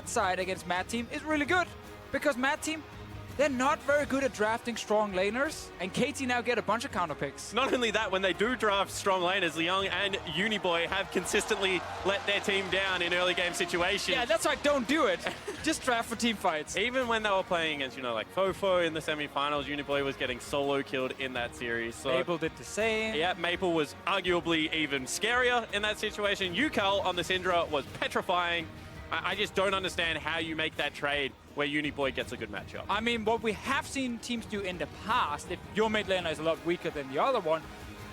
side against Mad Team is really good. Because Mad Team, they're not very good at drafting strong laners, and KT now get a bunch of counter picks. Not only that, when they do draft strong laners, Leon and Uniboy have consistently let their team down in early game situations. Yeah, that's why don't do it. Just draft for team fights. Even when they were playing against, like Fofo in the semifinals, Uniboy was getting solo killed in that series. So, Maple did the same. Yeah, Maple was arguably even scarier in that situation. Yukal on the Syndra was petrifying. I just don't understand how you make that trade where Uniboy gets a good matchup. I mean, what we have seen teams do in the past, if your mid laner is a lot weaker than the other one,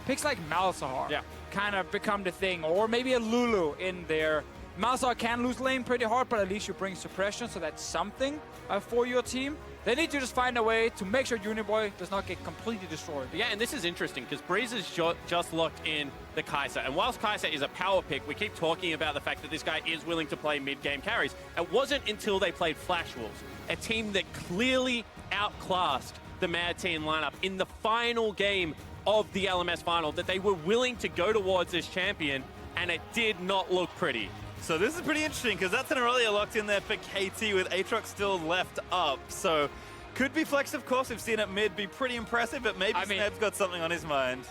picks like Malzahar kind of become the thing, or maybe a Lulu in there. Malzahar can lose lane pretty hard, but at least you bring suppression, so that's something for your team. They need to just find a way to make sure Uniboy does not get completely destroyed. Yeah, and this is interesting because Breeze has just locked in the Kai'Sa. And whilst Kai'Sa is a power pick, we keep talking about the fact that this guy is willing to play mid-game carries. It wasn't until they played Flash Wolves, a team that clearly outclassed the Mad Team lineup in the final game of the LMS final, that they were willing to go towards this champion, and it did not look pretty. So this is pretty interesting because that's an Aurelia locked in there for KT with Aatrox still left up. So could be flex, of course. We've seen it mid be pretty impressive, but maybe Sneb's got something on his mind.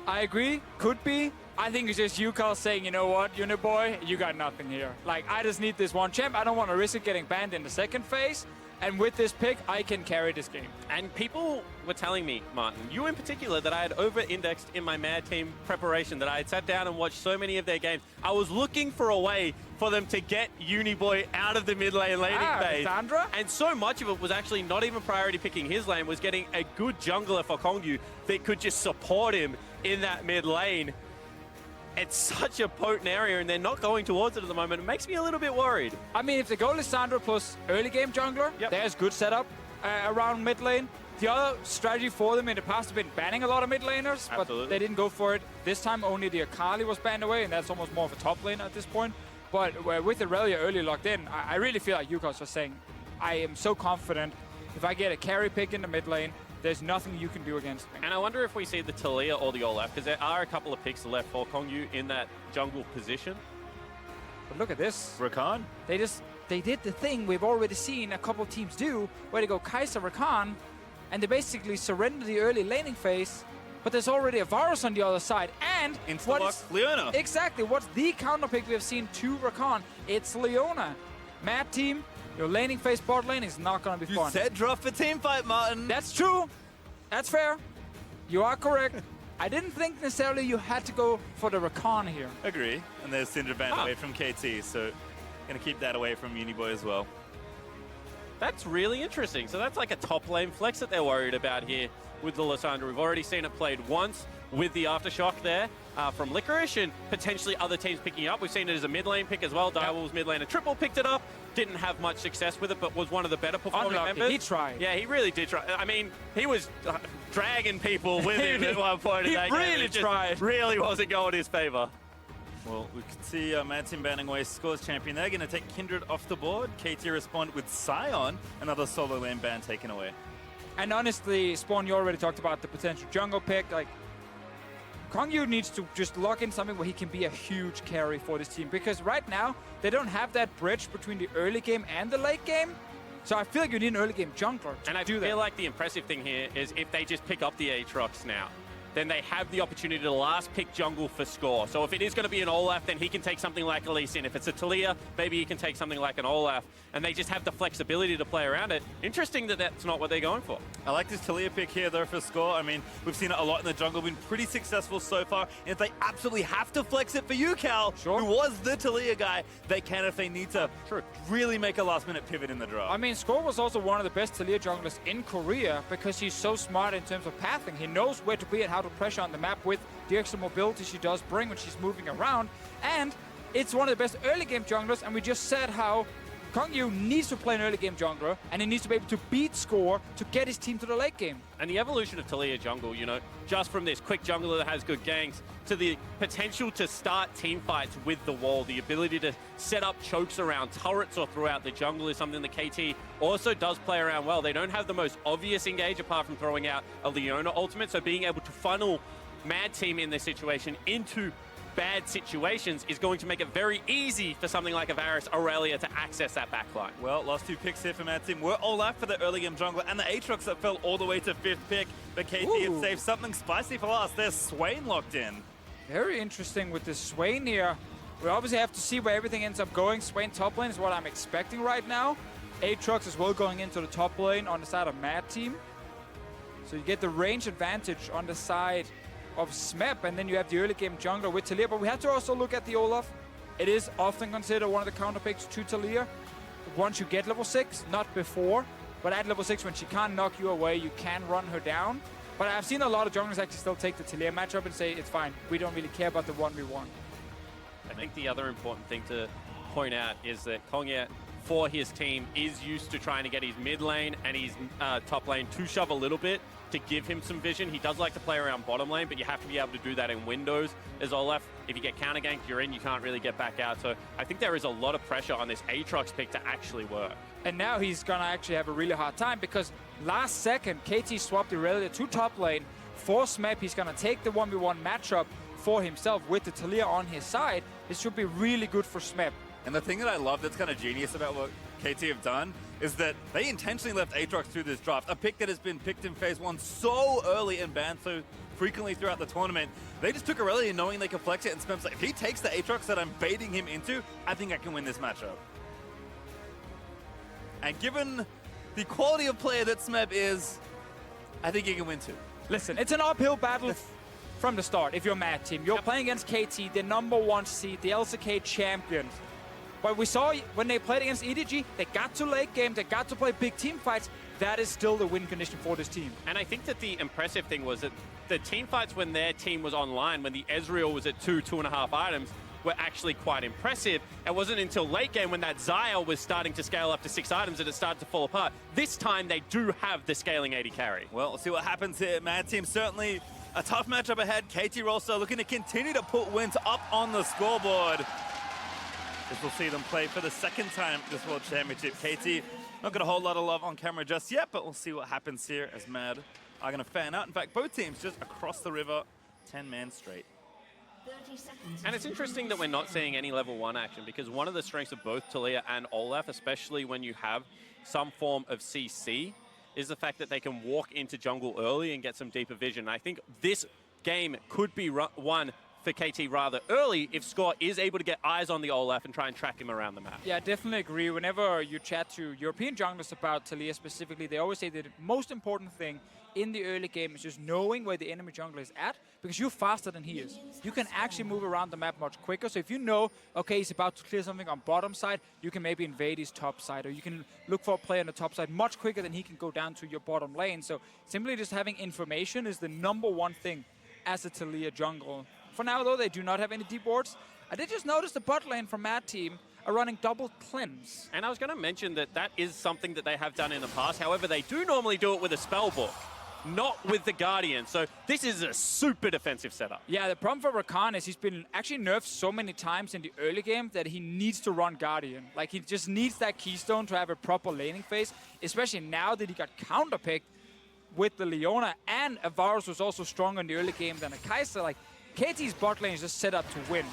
I agree. Could be. I think it's just Yukal saying, you know what, Uniboy, you got nothing here. Like, I just need this one champ. I don't want to risk it getting banned in the second phase. And with this pick, I can carry this game. And people were telling me, Martin, you in particular, that I had over-indexed in my Mad Team preparation, that I had sat down and watched so many of their games. I was looking for a way for them to get Uniboy out of the mid lane laning phase. Sandra? And so much of it was actually not even priority picking his lane, was getting a good jungler for Kongyu that could just support him in that mid lane. It's such a potent area, and they're not going towards it at the moment. It makes me a little bit worried. I mean, if they go Lissandra plus early game jungler, there's good setup around mid lane. The other strategy for them in the past has been banning a lot of mid laners, but they didn't go for it. This time only the Akali was banned away, and that's almost more of a top lane at this point. But with Aurelia early locked in, I really feel like Yukal's just saying, I am so confident. If I get a carry pick in the mid lane, there's nothing you can do against me. And I wonder if we see the Taliyah or the Olaf, because there are a couple of picks left for Kongyu in that jungle position. But look at this. Rakan? They did the thing we've already seen a couple of teams do, where they go Kai'Sa, Rakan, and they basically surrender the early laning phase, but there's already a Varus on the other side, and Leona. Exactly, what's the counter pick we have seen to Rakan? It's Leona. Mad Team, your laning phase bot lane is not going to be fun. You said draft for team fight, Martin. That's true. That's fair. You are correct. I didn't think necessarily you had to go for the Rakan here. Agree. And there's Syndra banned away from KT, so going to keep that away from Uniboy as well. That's really interesting. So that's like a top lane flex that they're worried about here with the Lissandra. We've already seen it played once with the Aftershock there from Licorice, and potentially other teams picking it up. We've seen it as a mid lane pick as well. Direwolves mid lane and triple picked it up. Didn't have much success with it, but was one of the better performing members. He tried. Yeah, he really did try. I mean, he was dragging people with him at one point. He really tried. Really wasn't going his favor. Well, we can see Mad Team banning away Scores champion. They're going to take Kindred off the board. KT respond with Sion, another solo lane ban taken away. And honestly, Spawn, you already talked about the potential jungle pick. Like, Kongyu needs to just lock in something where he can be a huge carry for this team. Because right now, they don't have that bridge between the early game and the late game. So I feel like you need an early game jungler to and I do that. feel like the impressive thing here is if they just pick up the Aatrox now, then they have the opportunity to last pick jungle for score. So if it is going to be an Olaf, then he can take something like Elise in. If it's a Taliyah, maybe he can take something like an Olaf. And they just have the flexibility to play around it. Interesting that that's not what they're going for. I like this Taliyah pick here, though, for score. I mean, we've seen it a lot in the jungle, been pretty successful so far. And if they absolutely have to flex it for you, Cal, who was the Taliyah guy, they can if they need to really make a last-minute pivot in the draw. I mean, Score was also one of the best Taliyah junglers in Korea because he's so smart in terms of pathing. He knows where to be and how to pressure on the map with the extra mobility she does bring when she's moving around. And it's one of the best early game junglers, and we just said how Kongyu needs to play an early game jungler, and he needs to be able to beat Score to get his team to the late game. And the evolution of Taliyah jungle, you know, just from this quick jungler that has good ganks to the potential to start team fights with the wall, the ability to set up chokes around turrets or throughout the jungle is something that KT also does play around well. They don't have the most obvious engage apart from throwing out a Leona ultimate, so being able to funnel Mad Team in this situation into bad situations is going to make it very easy for something like a Varus Aurelia to access that backline. Well, last 2 picks here for Mad Team were Olaf for the early game jungler and the Aatrox that fell all the way to 5th pick. But KT had saved something spicy for last. There's Swain locked in. Very interesting with this Swain here. We obviously have to see where everything ends up going. Swain top lane is what I'm expecting right now. Aatrox as well going into the top lane on the side of Mad Team. So you get the range advantage on the side of Smep, and then you have the early game jungler with Taliyah. But we have to also look at the Olaf. It is often considered one of the counter picks to Taliyah. Once you get level 6, not before. But at level 6, when she can't knock you away, you can run her down. But I've seen a lot of junglers actually still take the Taliyah matchup and say, it's fine, we don't really care about the 1v1. I think the other important thing to point out is that Kongya, for his team, is used to trying to get his mid lane and his top lane to shove a little bit to give him some vision. He does like to play around bottom lane, but you have to be able to do that in windows as Olaf. If you get counter ganked, you're in, you can't really get back out. So I think there is a lot of pressure on this Aatrox pick to actually work. And now he's gonna actually have a really hard time because last second, KT swapped Aurelia to top lane for Smep. He's gonna take the 1v1 matchup for himself with the Taliyah on his side. This should be really good for Smep. And the thing that I love that's kind of genius about what KT have done is that they intentionally left Aatrox through this draft, a pick that has been picked in phase 1 so early and banned so frequently throughout the tournament. They just took Aurelia knowing they could flex it, and Smep's like, if he takes the Aatrox that I'm baiting him into, I think I can win this matchup. And given the quality of player that Smep is, I think he can win too. Listen, it's an uphill battle from the start if you're Mad Team. You're playing against KT, the #1 seed, the LCK champions. But we saw when they played against EDG, they got to late game, they got to play big team fights. That is still the win condition for this team. And I think that the impressive thing was that the team fights when their team was online, when the Ezreal was at 2.5 items, were actually quite impressive. It wasn't until late game when that Xayah was starting to scale up to 6 items that it started to fall apart. This time they do have the scaling 80 carry. Well, we'll see what happens here. Mad Team certainly a tough matchup ahead. KT Rolster looking to continue to put wins up on the scoreboard. As we'll see them play for the 2nd time this World Championship. KT not got a whole lot of love on camera just yet, but we'll see what happens here as Mad are going to fan out. In fact, both teams just across the river, 10-man straight. And it's interesting that we're not seeing any level 1 action, because one of the strengths of both Taliyah and Olaf, especially when you have some form of CC, is the fact that they can walk into jungle early and get some deeper vision. I think this game could be won for KT rather early if Score is able to get eyes on the Olaf and try and track him around the map. Yeah, I definitely agree. Whenever you chat to European junglers about Taliyah specifically, they always say that the most important thing in the early game is just knowing where the enemy jungler is at, because you're faster than he is. You can actually move around the map much quicker. So if you know, okay, he's about to clear something on bottom side, you can maybe invade his top side, or you can look for a player on the top side much quicker than he can go down to your bottom lane. So simply just having information is the #1 thing as a Taliyah jungle. For now, though, they do not have any deep wards. I did just notice the bot lane from Mad Team are running double cleanse. And I was going to mention that that is something that they have done in the past. However, they do normally do it with a spell book, not with the Guardian. So this is a super defensive setup. Yeah, the problem for Rakan is he's been actually nerfed so many times in the early game that he needs to run Guardian. Like, he just needs that keystone to have a proper laning phase, especially now that he got counterpicked with the Leona, and a Varus was also stronger in the early game than a Kai'Sa. Like, KT's bot lane is just set up to win.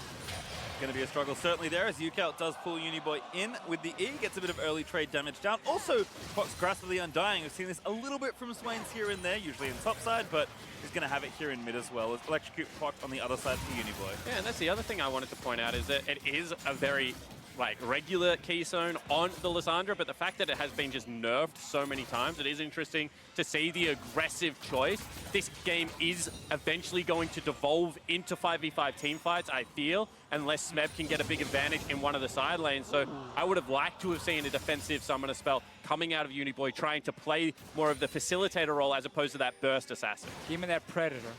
Going to be a struggle certainly there as UCAL does pull Uniboy in with the E, gets a bit of early trade damage down. Also, Fox Grasp of the Undying. We've seen this a little bit from Swain's here and there, usually in top side, but he's going to have it here in mid as well. As Electrocute Fox on the other side for Uniboy. Yeah, and that's the other thing I wanted to point out is that it is a very regular keystone on the Lissandra, but the fact that it has been just nerfed so many times, it is interesting to see the aggressive choice. This game is eventually going to devolve into 5v5 team fights, I feel, unless Smeb can get a big advantage in one of the side lanes. So I would have liked to have seen a defensive summoner spell coming out of Uniboy, trying to play more of the facilitator role as opposed to that burst assassin. Give me that Predator.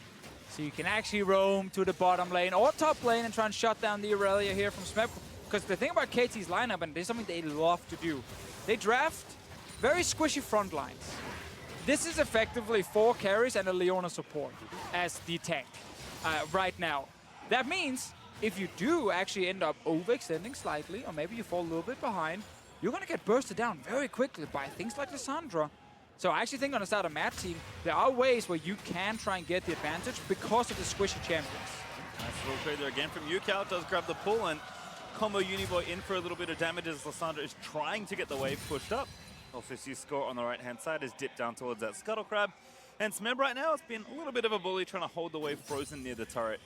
So you can actually roam to the bottom lane or top lane and try and shut down the Aurelia here from Smeb. Because the thing about KT's lineup, and this is something they love to do, they draft very squishy front lines. This is effectively 4 carries and a Leona support as the tank right now. That means if you do actually end up overextending slightly, or maybe you fall a little bit behind, you're going to get bursted down very quickly by things like Lissandra. So I actually think on the side of Mad Team, there are ways where you can try and get the advantage because of the squishy champions. Nice little trade there again from UCal. Does grab the pull and combo Uniboy in for a little bit of damage as Lissandra is trying to get the wave pushed up. Also see Score on the right-hand side is dipped down towards that Scuttle Crab. And Smeb right now has been a little bit of a bully trying to hold the wave frozen near the turret.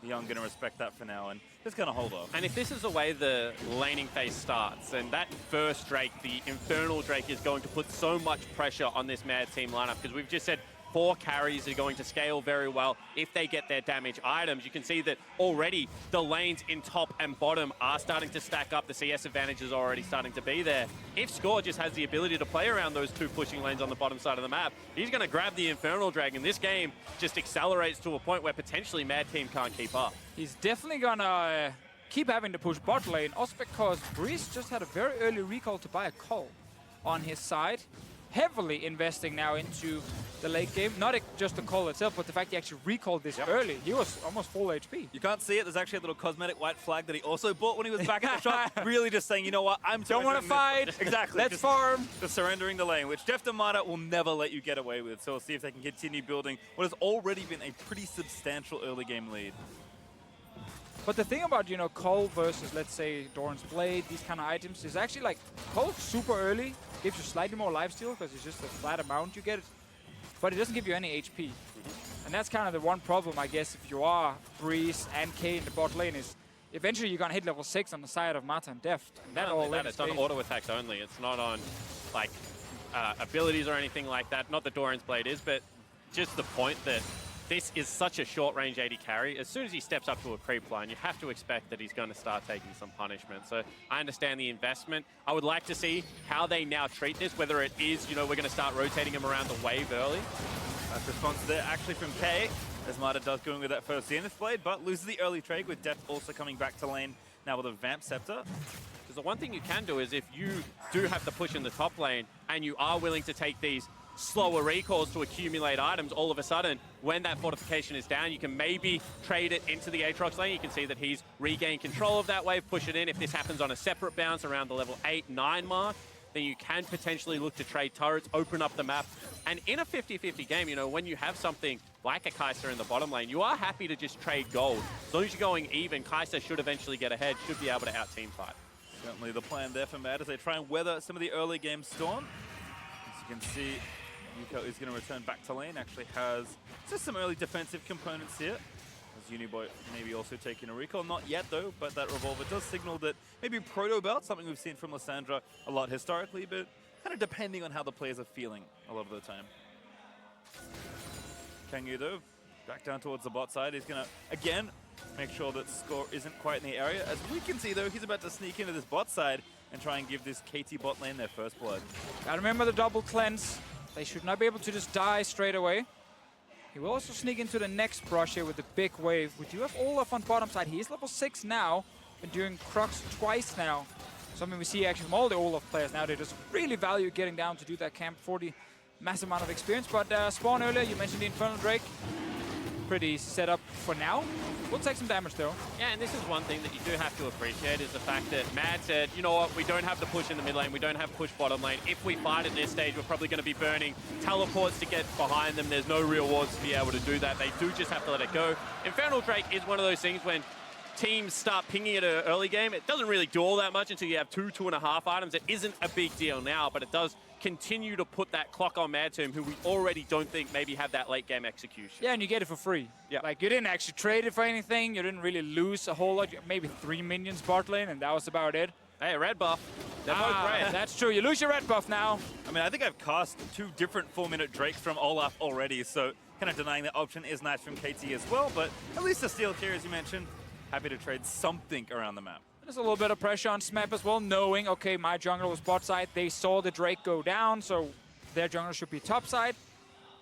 Young going to respect that for now and just going to hold off. And if this is the way the laning phase starts, then that first Drake, the Infernal Drake, is going to put so much pressure on this Mad team lineup, because we've just said 4 carries are going to scale very well if they get their damage items. You can see that already the lanes in top and bottom are starting to stack up. The CS advantage is already starting to be there. If Score just has the ability to play around those 2 pushing lanes on the bottom side of the map, he's going to grab the Infernal Dragon. This game just accelerates to a point where potentially Mad Team can't keep up. He's definitely going to keep having to push bot lane, also because Breeze just had a very early recall to buy a Cull on his side. Heavily investing now into the late game. Not just the call itself, but the fact he actually recalled this early. He was almost full HP. You can't see it. There's actually a little cosmetic white flag that he also bought when he was back at the shop. Really just saying, you know what, I'm don't want to fight. Exactly. Let's farm. Just surrendering the lane, which Deft and Mata will never let you get away with. So we'll see if they can continue building what has already been a pretty substantial early game lead. But the thing about, you know, Cull versus, let's say, Doran's Blade, these kind of items, is actually like, Cull super early, gives you slightly more lifesteal because it's just a flat amount you get, but it doesn't give you any HP. And that's kind of the one problem, I guess, if you are Breeze and K in the bot lane, is eventually you're going to hit level 6 on the side of Mata and Deft. And that all that, it's on auto attacks only. It's not on, like, abilities or anything like that. Not that Doran's Blade is, but just the point that this is such a short-range AD carry. As soon as he steps up to a creep line, you have to expect that he's going to start taking some punishment. So I understand the investment. I would like to see how they now treat this, whether it is, you know, we're going to start rotating him around the wave early. Nice response there, actually, from K, as Mata does going with that first Zenith Blade, but loses the early trade, with Deft also coming back to lane now with a Vamp Scepter. Because the one thing you can do is if you do have to push in the top lane and you are willing to take these slower recalls to accumulate items, all of a sudden, when that fortification is down, you can maybe trade it into the Aatrox lane. You can see that he's regained control of that wave, push it in. If this happens on a separate bounce around the level 8, 9 mark, then you can potentially look to trade turrets, open up the map. And in a 50-50 game, you know, when you have something like a Kai'Sa in the bottom lane, you are happy to just trade gold. As long as you're going even, Kai'Sa should eventually get ahead, should be able to out-team fight. Certainly the plan there for Mad as they try and weather some of the early game storm. As you can see, Yuko is going to return back to lane, actually has just some early defensive components here. As Uniboy maybe also taking a recall. Not yet though, but that revolver does signal that maybe Proto Belt, something we've seen from Lissandra a lot historically, but kind of depending on how the players are feeling a lot of the time. Kangyu though, back down towards the bot side. He's going to, again, make sure that Score isn't quite in the area. As we can see though, he's about to sneak into this bot side and try and give this KT bot lane their first blood. Gotta remember the double cleanse. They should not be able to just die straight away. He will also sneak into the next brush here with the big wave. We do have Olaf on bottom side. He is level 6 now. Been doing Crux twice now. Something we see actually from all the Olaf players now. They just really value getting down to do that camp for the massive amount of experience. But Spawn earlier, you mentioned the Infernal Drake. Pretty set up for now. We'll take some damage though. Yeah, and this is one thing that you do have to appreciate is the fact that Mad said, you know what, we don't have the push in the mid lane, we don't have push bottom lane. If we fight at this stage, we're probably going to be burning teleports to get behind them. There's no real wards to be able to do that. They do just have to let it go. Infernal Drake is one of those things when teams start pinging it at an early game, it doesn't really do all that much until you have 2.5 items. It isn't a big deal now, but it does continue to put that clock on Mad Team, who we already don't think maybe have that late game execution. Yeah, and you get it for free. Yeah. Like, you didn't actually trade it for anything. You didn't really lose a whole lot. Maybe 3 minions bot lane, and that was about it. Hey, red buff. They're both red. That's true. You lose your red buff now. I mean, I think I've cast 2 different 4-minute Drakes from Olaf already, so kind of denying that option is nice from KT as well, but at least the steal here, as you mentioned, happy to trade something around the map. There's a little bit of pressure on Smep as well, knowing, okay, my jungler was bot side. They saw the Drake go down, so their jungler should be top side.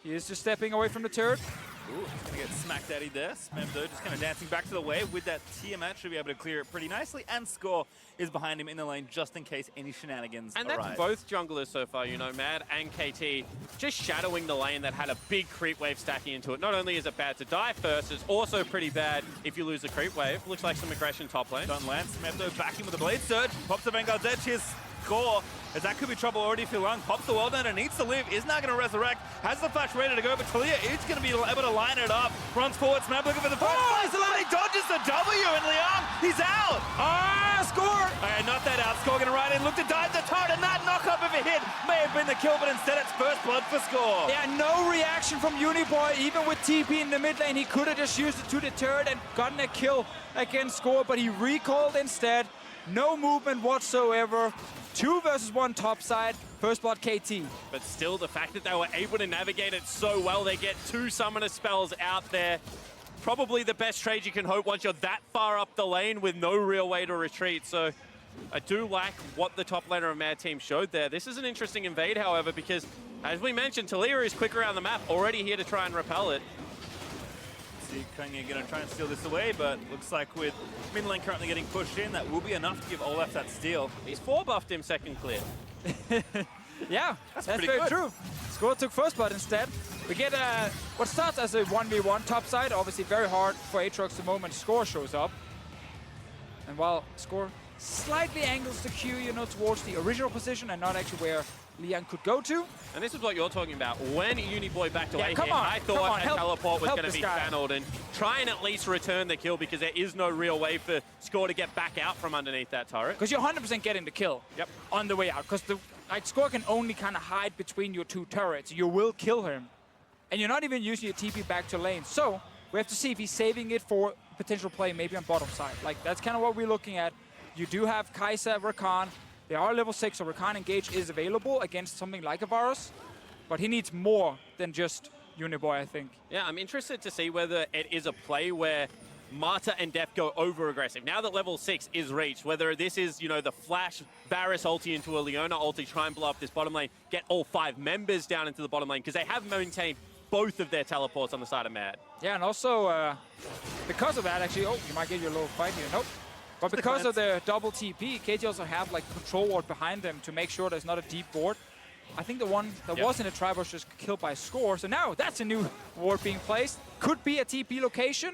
He is just stepping away from the turret. Ooh, he's going to get smacked daddy there. Smem, though, just kind of dancing back to the wave with that Tiamat. Should be able to clear it pretty nicely. And Score is behind him in the lane just in case any shenanigans and arise. That's both junglers so far, you know, Mad and KT, just shadowing the lane that had a big creep wave stacking into it. Not only is it bad to die first, it's also pretty bad if you lose the creep wave. Looks like some aggression top lane. Don't land. Smem, though, backing with the Blade Surge. Pops the Vanguard's edge. Here's Score as that could be trouble already for Lung. Pops the wall down and needs to live, is now going to resurrect, has the flash ready to go, but Talia is going to be able to line it up. Runs forward, Smab looking for the first place, and he dodges the W, and Liang, he's out! Score! Not that out, Score going to ride in, look to dive the turret, and that knock-up if it hit may have been the kill, but instead it's first blood for Score. Yeah, no reaction from Uniboy, even with TP in the mid lane. He could have just used it to deter it and gotten a kill against Score, but he recalled instead. No movement whatsoever. 2 versus 1 top side. First blood KT. But still, the fact that they were able to navigate it so well, they get 2 summoner spells out there. Probably the best trade you can hope once you're that far up the lane with no real way to retreat. So I do like what the top laner of Mad Team showed there. This is an interesting invade, however, because as we mentioned, Talia is quick around the map, already here to try and repel it. See, Kanye going to try and steal this away, but looks like with mid lane currently getting pushed in, that will be enough to give Olaf that steal. He's 4-buffed him second clear. Yeah, that's very good. true. Score took first blood instead. We get what starts as a 1v1 top side. Obviously very hard for Aatrox the moment Score shows up. And while Score slightly angles the Q, you know, towards the original position and not actually where Liang could go to. And this is what you're talking about. When Uniboy backed away here, I thought a help, teleport was going to be guy. channeled and try and at least return the kill because there is no real way for Score to get back out from underneath that turret. Because you're 100% getting the kill on the way out. Because the Score can only kind of hide between your 2 turrets. You will kill him. And you're not even using your TP back to lane. So we have to see if he's saving it for potential play maybe on bottom side. Like, that's kind of what we're looking at. You do have Kai'Sa, Rakan. They are level 6, so Rakan Engage is available against something like a Varus. But he needs more than just Uniboy, I think. Yeah, I'm interested to see whether it is a play where Marta and Def go over-aggressive. Now that level 6 is reached, whether this is, you know, the flash Varus ulti into a Leona ulti, try and blow up this bottom lane, get all 5 members down into the bottom lane, because they have maintained both of their teleports on the side of Mad. Yeah, and also, because of that, actually, oh, you might get your little fight here. Nope. But because of the double TP, KT also have like control ward behind them to make sure there's not a deep ward. I think the one that was in the tribe was just killed by Score. So now that's a new ward being placed. Could be a TP location.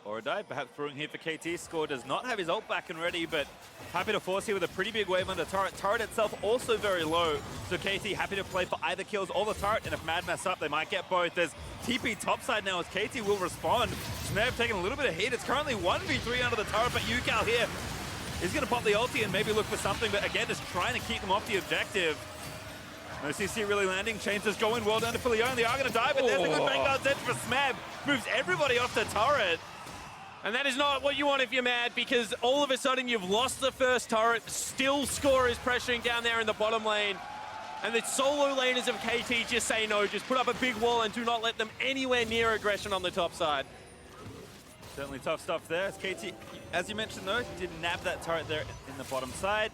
Or a dive, perhaps brewing here for KT. Score does not have his ult back and ready, but happy to force here with a pretty big wave on the turret. Turret itself also very low, so KT happy to play for either kills or the turret, and if Mad mess up, they might get both. There's TP topside now as KT will respond. Smeb taking a little bit of heat. It's currently 1v3 under the turret, but Yukal here is going to pop the ulti and maybe look for something, but again, just trying to keep them off the objective. No CC really landing. Chains is going well down to Leon. They are going to die, but there's a good Vanguard's edge for Smeb. Moves everybody off the turret. And that is not what you want if you're Mad, because all of a sudden you've lost the first turret, still Score is pressuring down there in the bottom lane. And the solo laners of KT just say no, just put up a big wall and do not let them anywhere near aggression on the top side. Certainly tough stuff there. As KT, as you mentioned though, did nab that turret there in the bottom side.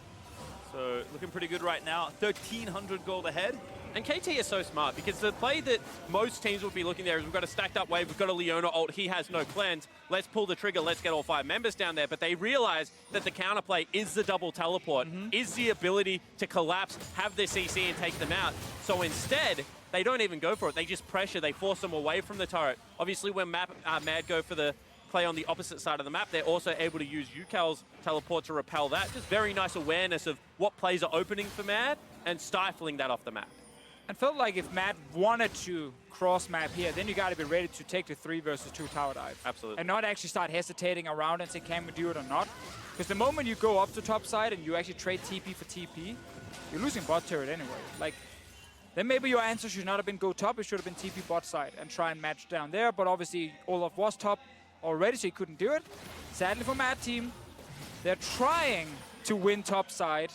So looking pretty good right now. 1,300 gold ahead. And KT is so smart, because the play that most teams would be looking there is we've got a stacked up wave, we've got a Leona ult, he has no cleanse, let's pull the trigger, let's get all 5 members down there. But they realize that the counterplay is the double teleport, is the ability to collapse, have the CC and take them out. So instead, they don't even go for it, they just pressure, they force them away from the turret. Obviously when Mad go for the play on the opposite side of the map, they're also able to use Yukal's teleport to repel that. Just very nice awareness of what plays are opening for Mad and stifling that off the map. And felt like if Matt wanted to cross map here, then you got to be ready to take the 3 versus 2 tower dive. Absolutely. And not actually start hesitating around and say, can we do it or not? Because the moment you go up to top side and you actually trade TP for TP, you're losing bot turret anyway. Like, then maybe your answer should not have been go top, it should have been TP bot side and try and match down there. But obviously, Olaf was top already, so he couldn't do it. Sadly for Mad Team, they're trying to win top side,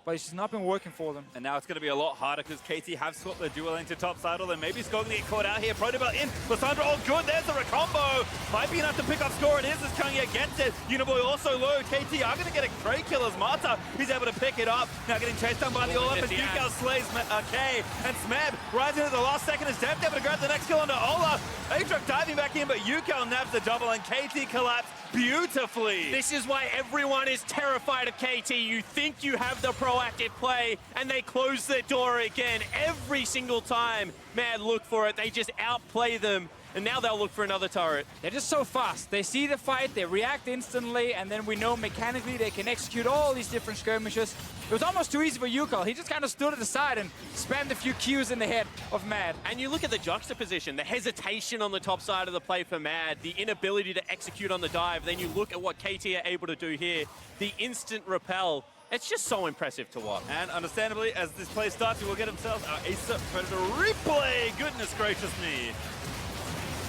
but it's just not been working for them. And now it's going to be a lot harder because KT have swapped their dual lane to top side, although maybe Skog going to get caught out here. Protobelt in, Lissandra all good, there's the recombo. Might be enough to pick up Score, it is as Kanye gets it. Uniboy also low, KT are going to get a trade kill as Marta, he's able to pick it up. Now getting chased down by the Olaf as Yukal slays K. And Smeb rising at the last second as Def able to grab the next kill onto Olaf. Aatrox diving back in, but Yukal nabs the double and KT collapse beautifully. This is why everyone is terrified of KT. You think you have the proactive play, and they close their door again every single time Mad look for it. They just outplay them, and now they'll look for another turret. They're just so fast. They see the fight, they react instantly, and then we know mechanically they can execute all these different skirmishes. It was almost too easy for UCAL. He just kind of stood at the side and spammed a few Qs in the head of Mad. And you look at the juxtaposition, the hesitation on the top side of the play for Mad, the inability to execute on the dive. Then you look at what KT are able to do here, the instant repel. It's just so impressive to watch. And understandably, as this play starts, we will get themselves our Acer Predator replay. Goodness gracious me.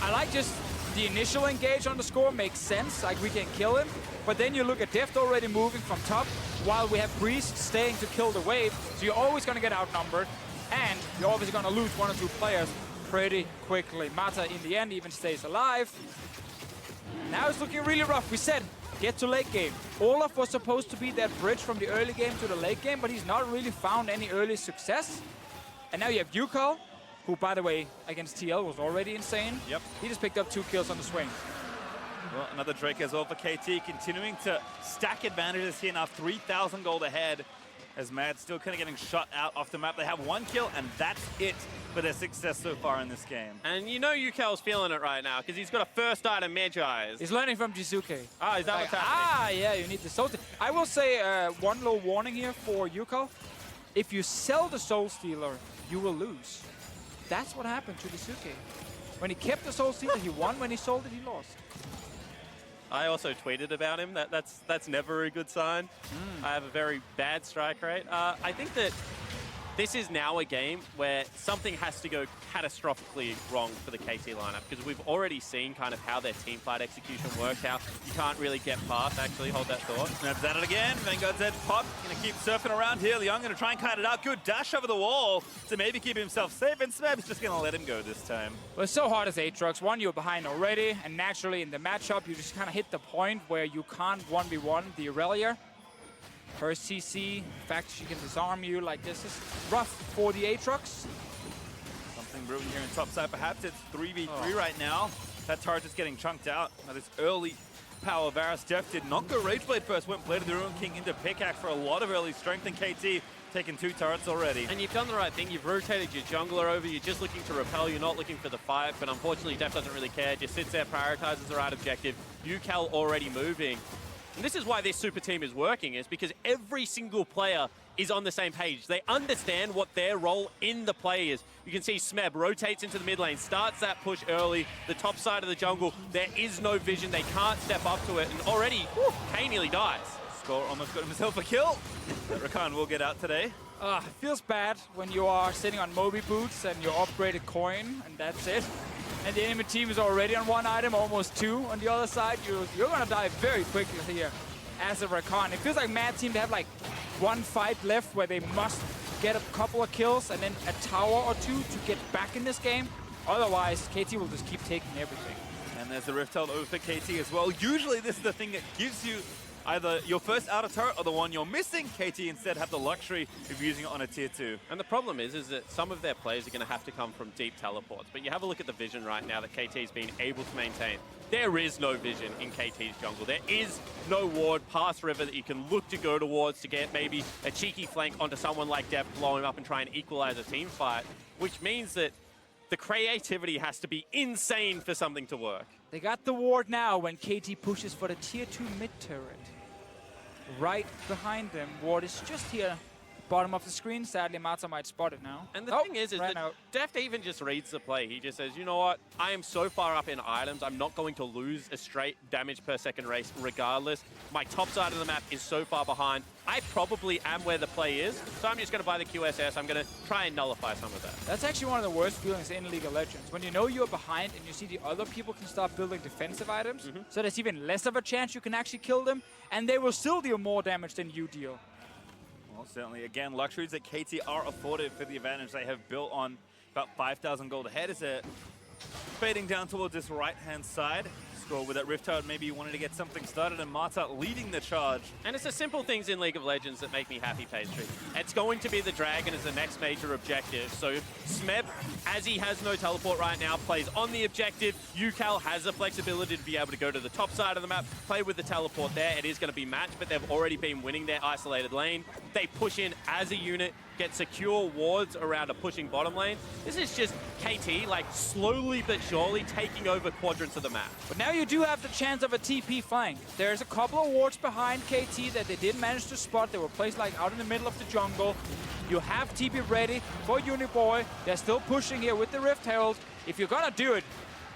I like just the initial engage on the score makes sense, like we can kill him. But then you look at Deft already moving from top, while we have Breeze staying to kill the wave. So you're always going to get outnumbered, and you're obviously going to lose 1 or 2 players pretty quickly. Mata, in the end, even stays alive. Now it's looking really rough. We said, get to late game. Olaf was supposed to be that bridge from the early game to the late game, but he's not really found any early success. And now you have UCAL, who, by the way, against TL was already insane. Yep. He just picked up 2 kills on the swing. Well, another Drake as well for KT, continuing to stack advantages here now, 3,000 gold ahead, as Mad still kind of getting shut out off the map. They have 1 kill, and that's it for their success so far in this game. And you know UCAL's feeling it right now, because he's got a first item Magi. He's learning from Jizuke. Ah, is that what's happening? Yeah, you need the soul. I will say one little warning here for UCAL. If you sell the Soul Stealer, you will lose. That's what happened to Jizuke. When he kept the Soul Stealer, he won. When he sold it, he lost. I also tweeted about him. That's never a good sign. I have a very bad strike rate. I think that this is now a game where something has to go catastrophically wrong for the KT lineup, because we've already seen kind of how their team fight execution works, how you can't really get past. Actually, hold that thought. Snaps at it again. Vanguard's edge pop. Gonna keep surfing around here. Leon gonna try and kite it out. Good dash over the wall to maybe keep himself safe, and Smeb's just gonna let him go this time. Well, it's so hard as Aatrox. One, you're behind already, and naturally in the matchup, you just kind of hit the point where you can't 1v1 the Aurelia. Her CC, the fact she can disarm you like this is rough for the Aatrox. Something brewing here in top side. Perhaps it's 3v3 right now. That turret is getting chunked out. Now this early power Varus Def did not go Rageblade first. Went Blade of the Ruin King into pickaxe for a lot of early strength, and KT taking 2 turrets already. And you've done the right thing. You've rotated your jungler over. You're just looking to repel. You're not looking for the fight. But unfortunately, Def doesn't really care. Just sits there, prioritizes the right objective. UCAL already moving. And this is why this super team is working, is because every single player is on the same page. They understand what their role in the play is. You can see Smeb rotates into the mid lane, starts that push early, the top side of the jungle. There is no vision. They can't step up to it. And already, Kane nearly dies. Score almost got himself a kill. Rakan will get out today. It feels bad when you are sitting on Moby boots and your upgraded coin, and that's it. And the enemy team is already on 1 item, almost 2 on the other side. You're gonna die very quickly here as a Rakan. It feels like Mad Team, they have like 1 fight left where they must get a couple of kills and then a tower or 2 to get back in this game. Otherwise, KT will just keep taking everything. And there's the Rift Herald over for KT as well. Usually this is the thing that gives you either your first outer turret or the one you're missing. KT instead have the luxury of using it on a tier 2. And the problem is that some of their plays are going to have to come from deep teleports. But you have a look at the vision right now that KT's been able to maintain. There is no vision in KT's jungle. There is no ward past river that you can look to go towards to get maybe a cheeky flank onto someone like Def, blow him up and try and equalize a team fight, which means that the creativity has to be insane for something to work. They got the ward now when KT pushes for the tier 2 mid turret. Right behind them. Ward is just here, bottom of the screen. Sadly, Mata might spot it now. And the thing is that Deft even just reads the play. He just says, you know what? I am so far up in items, I'm not going to lose a straight damage per second race regardless. My top side of the map is so far behind. I probably am where the play is, so I'm just going to buy the QSS. I'm going to try and nullify some of that. That's actually one of the worst feelings in League of Legends. When you know you're behind and you see the other people can start building defensive items, so there's even less of a chance you can actually kill them, and they will still deal more damage than you deal. Well, certainly, again, luxuries that KT are afforded for the advantage they have built on about 5,000 gold ahead as they're fading down towards this right-hand side. Score with that Rift Herald, maybe you wanted to get something started, and Mata leading the charge. And it's the simple things in League of Legends that make me happy, Pastry. It's going to be the Dragon as the next major objective. So Smeb, as he has no teleport right now, plays on the objective. UCAL has the flexibility to be able to go to the top side of the map, play with the teleport there. It is going to be matched, but they've already been winning their isolated lane. They push in as a unit. get secure wards around a pushing bottom lane. This is just KT, like, slowly but surely taking over quadrants of the map. But now you do have the chance of a TP flank. There's a couple of wards behind KT that they didn't manage to spot. They were placed like out in the middle of the jungle. You have TP ready for Uniboy. They're still pushing here with the Rift Herald. If you're gonna do it,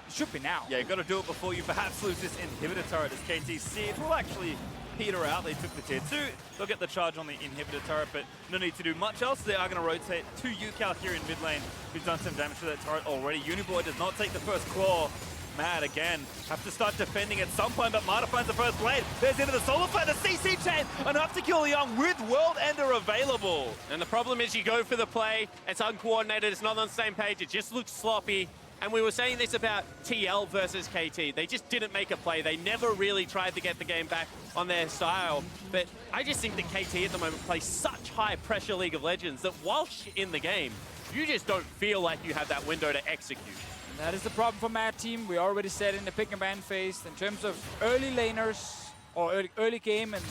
it should be now. Yeah, you've got to do it before you perhaps lose this inhibitor turret as KT Siege will actually peter out. They took the tier 2. They'll get the charge on the inhibitor turret, but no need to do much else. They are going to rotate to UCal here in mid lane, who's done some damage to that turret already. Uniboy does not take the first claw. Mad again. Have to start defending at some point, but Marta finds the first blade. There's into the solo play, the CC chain, enough to kill Young with World Ender available. And the problem is you go for the play, it's uncoordinated, it's not on the same page, it just looks sloppy. And we were saying this about TL versus KT. They just didn't make a play. They never really tried to get the game back on their style. But I just think that KT at the moment plays such high pressure League of Legends that whilst you're in the game, you just don't feel like you have that window to execute. And that is the problem for Mad Team. We already said in the pick and ban phase, in terms of early laners or early game and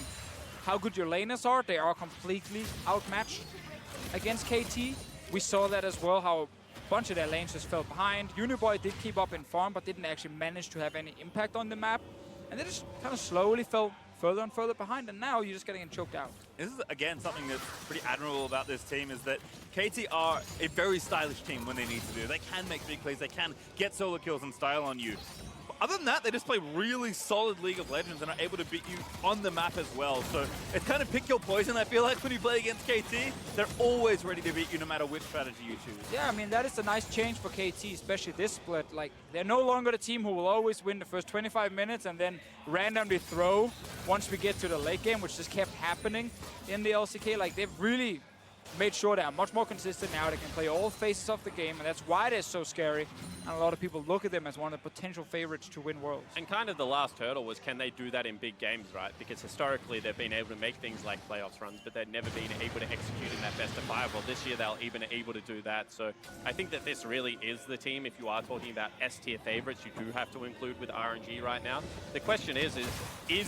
how good your laners are, they are completely outmatched against KT. We saw that as well, how bunch of their lanes just fell behind. Uniboy did keep up in farm, but didn't actually manage to have any impact on the map. And they just kind of slowly fell further and further behind, and now you're just getting choked out. This is, again, something that's pretty admirable about this team is that KT are a very stylish team when they need to do. They can make big plays, they can get solo kills and style on you. But other than that, they just play really solid League of Legends and are able to beat you on the map as well. So it's kind of pick your poison, I feel like, when you play against KT. They're always ready to beat you no matter which strategy you choose. Yeah, I mean, that is a nice change for KT, especially this split. Like, they're no longer the team who will always win the first 25 minutes and then randomly throw once we get to the late game, which just kept happening in the LCK. Like, they've really made sure they are much more consistent now. They can play all phases of the game, and that's why they're so scary. And a lot of people look at them as one of the potential favorites to win Worlds. And kind of the last hurdle was, can they do that in big games, right? Because historically they've been able to make things like playoffs runs, but they've never been able to execute in that best of 5. Well, this year they'll even able to do that. So I think that this really is the team. If you are talking about S-tier favorites, you do have to include with RNG right now. The question is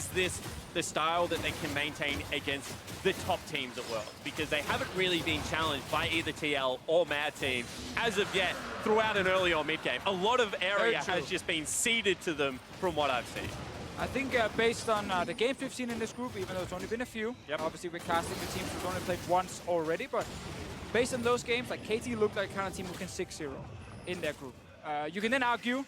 this the style that they can maintain against the top teams at Worlds? Because they haven't really been challenged by either TL or Mad Team as of yet throughout an early or mid game. A lot of area has just been ceded to them from what I've seen. I think based on the games we've seen in this group, even though it's only been a few, obviously we're casting the teams who've only played once already, but based on those games, like KT looked like the kind of team who can 6-0 in their group. You can then argue,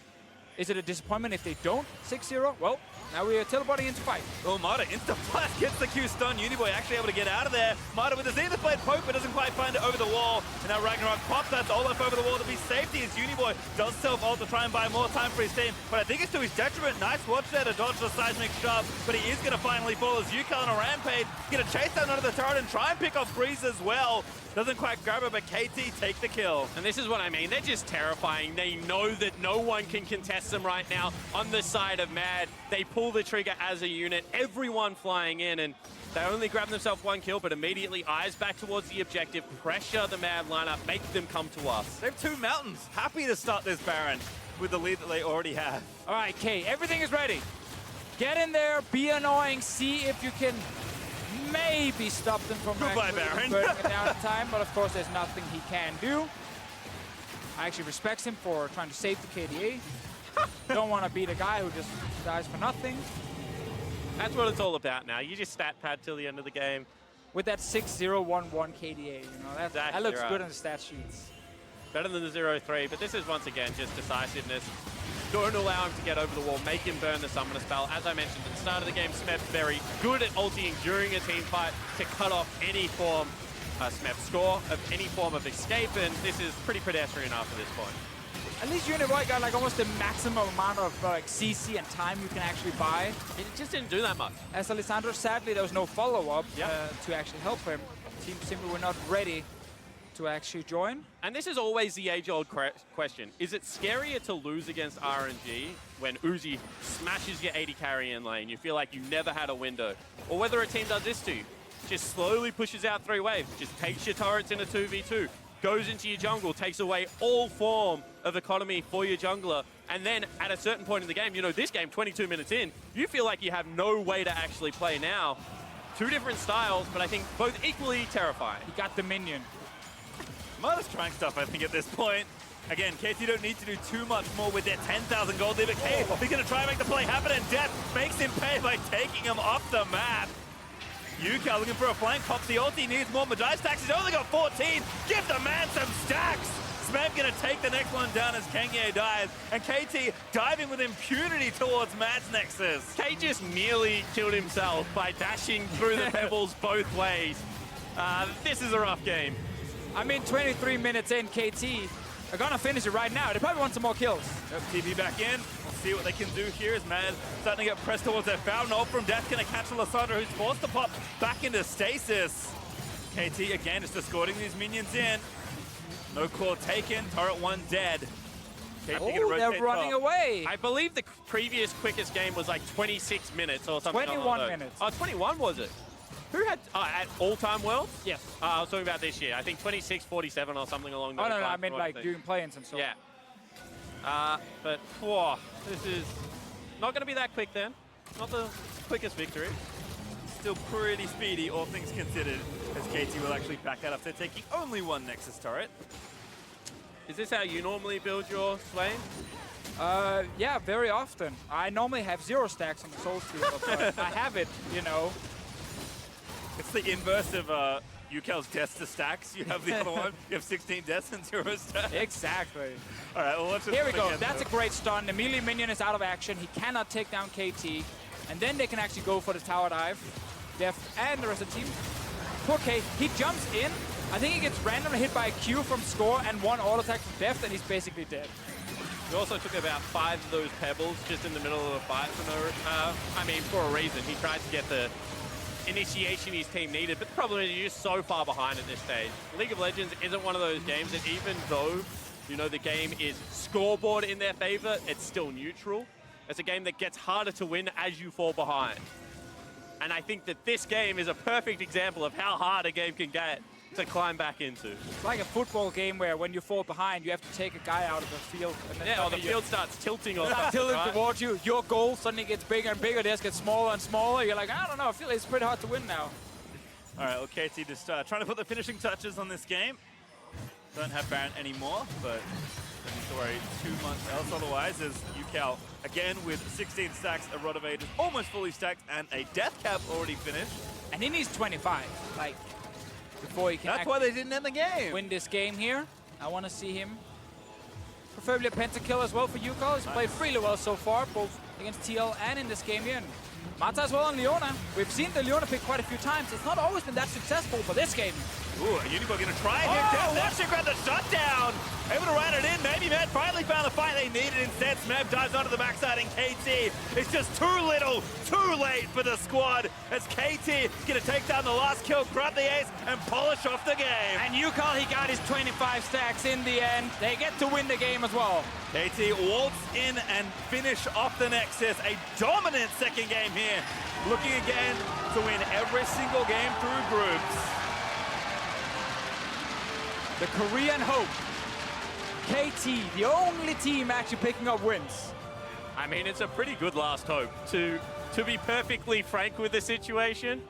is it a disappointment if they don't 6-0? Well, now we are teleporting into fight. Oh, Marta insta-blast gets the Q stun. Uniboy actually able to get out of there. Marta with the Zenith Blade poke, but doesn't quite find it over the wall. And now Ragnarok pops that Olaf over the wall to be safety as Uniboy does self-ult to try and buy more time for his team. But I think it's to his detriment. Nice watch there to dodge the seismic shove. But he is going to finally fall as UCal on a rampage. Going to chase down under the turret and try and pick off Breeze as well. Doesn't quite grab her, but KT take the kill. And this is what I mean. They're just terrifying. They know that no one can contest them right now on the side of Mad. They pull the trigger as a unit, everyone flying in, and they only grab themselves one kill, but immediately eyes back towards the objective, pressure the Mad lineup, make them come to us. They have 2 mountains. Happy to start this Baron with the lead that they already have. All right, Kay, everything is ready. Get in there, be annoying, see if you can maybe stop them from Goodbye, Baron. burning it down in time, but of course there's nothing he can do. I actually respect him for trying to save the KDA. Don't want to be the guy who just dies for nothing. That's what it's all about now. You just stat pad till the end of the game. With that 6-0-1-1 KDA, you know, that looks good on the stat sheets. Better than the 0-3, but this is once again just decisiveness. Don't allow him to get over the wall, make him burn the summoner spell. As I mentioned at the start of the game, Smep's very good at ulting during a team fight to cut off any form, Smep's score of any form of escape, and this is pretty pedestrian after this point. At least Uniboy got like almost the maximum amount of like CC and time you can actually buy. It just didn't do that much. As Alessandro, sadly, there was no follow-up to actually help him. Team simply were not ready to actually join. And this is always the age-old question. Is it scarier to lose against RNG when Uzi smashes your 80 carry in lane? You feel like you never had a window. Or whether a team does this to you, just slowly pushes out 3 waves, just takes your turrets in a 2v2, goes into your jungle, takes away all form of economy for your jungler, and then at a certain point in the game, you know, this game, 22 minutes in, you feel like you have no way to actually play now. Two different styles, but I think both equally terrifying. He got the minion. Murder's trying stuff, I think, at this point. Again, KT don't need to do too much more with their 10,000 gold lead, but K, he's going to try and make the play happen, and Death makes him pay by taking him off the map. Yuka looking for a flank, pops the ult, he needs more Magi stacks, he's only got 14. Give the man some stacks! Smeb going to take the next one down as Kanye dies, and KT diving with impunity towards Mad's Nexus. K just nearly killed himself by dashing through the pebbles both ways. This is a rough game. I mean, 23 minutes in, KT are gonna finish it right now. They probably want some more kills. Yep, TP back in. We'll see what they can do here as Mad starting to get pressed towards their fountain. Ult from Death gonna catch Lysandra, who's forced to pop back into stasis. KT again just escorting these minions in. No core taken, turret 1 dead. KT Oh, they're running away. I believe the previous quickest game was like 26 minutes or something. 21 minutes. Oh, 21 was it? Who had, at all-time world? Yes. I was talking about this year. I think 26-47 or something along those lines. Oh, no, I meant like doing play-ins and so on. Yeah. But, whoa, this is not going to be that quick then. Not the quickest victory. Still pretty speedy, all things considered, as KT will actually back that after taking only one Nexus turret. Is this how you normally build your Swain? Yeah, very often. I normally have 0 stacks on the Soul Stealer, but I have it, you know. It's the inverse of Yukel's deaths to stacks. You have the other one. You have 16 deaths and 0 stacks. Exactly. All right, well, let's just Here we go. That's a great stun. Immediately minion is out of action. He cannot take down KT. And then they can actually go for the tower dive. Def and the rest of the team. Poor K, he jumps in. I think he gets randomly hit by a Q from Score and 1 auto attack from Deft, and he's basically dead. We also took about 5 of those pebbles just in the middle of a fight for no, I mean, for a reason. He tried to get the initiation his team needed, but the problem is you're just so far behind at this stage. League of Legends isn't one of those games that even though, you know, the game is scoreboard in their favor, it's still neutral. It's a game that gets harder to win as you fall behind. And I think that this game is a perfect example of how hard a game can get to climb back into. It's like a football game where when you fall behind, you have to take a guy out of the field. And then Yeah, or the field starts tilting or something, tilting right? towards you. Your goal suddenly gets bigger and bigger. Theirs gets smaller and smaller. You're like, I don't know. I feel it's pretty hard to win now. All right, well, KT just trying to put the finishing touches on this game. Don't have Baron anymore, but don't need to worry too much else otherwise, as Yukel, again, with 16 stacks, a Rod of Ages almost fully stacked, and a Death Cap already finished. And he needs 25, like, before he can That's why they didn't end the game. win this game here. I want to see him. Preferably a pentakill as well for Yukel. He's played really well so far, both against TL and in this game here. And Mata as well on Leona. We've seen the Leona pick quite a few times. It's not always been that successful, but this game. Ooh, Unicorn gonna try here. Death actually grabbed the shutdown. Able to run it in. Maybe Mad finally found the fight they needed. Instead, Smeb dives onto the backside, and KT is just too little, too late for the squad. As KT gonna take down the last kill, grab the ace, and polish off the game. And Yukel, he got his 25 stacks in the end. They get to win the game as well. KT waltz in and finish off the Nexus. A dominant second game here. Looking again to win every single game through groups. The Korean hope. KT, the only team actually picking up wins. I mean, it's a pretty good last hope. To be perfectly frank with the situation,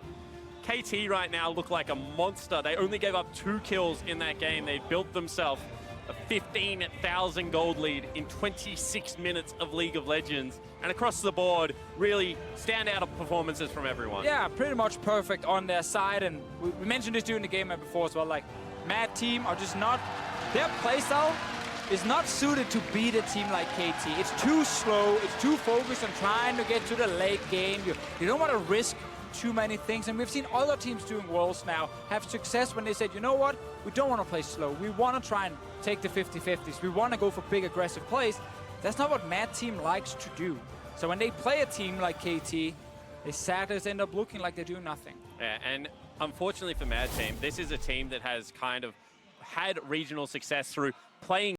KT right now look like a monster. They only gave up 2 kills in that game. They built themselves a 15,000 gold lead in 26 minutes of League of Legends. And across the board, really standout performances from everyone. Yeah, pretty much perfect on their side. And we mentioned this during the game before as well. Like, Mad Team are just not, their playstyle is not suited to beat a team like KT. It's too slow, it's too focused on trying to get to the late game. You don't want to risk too many things. And we've seen other teams doing Worlds now have success when they said, you know what, we don't want to play slow. We want to try and take the 50-50s. We want to go for big aggressive plays. That's not what Mad Team likes to do. So when they play a team like KT, they sadly end up looking like they're doing nothing. Yeah, and unfortunately for Mad Team, this is a team that has kind of had regional success through playing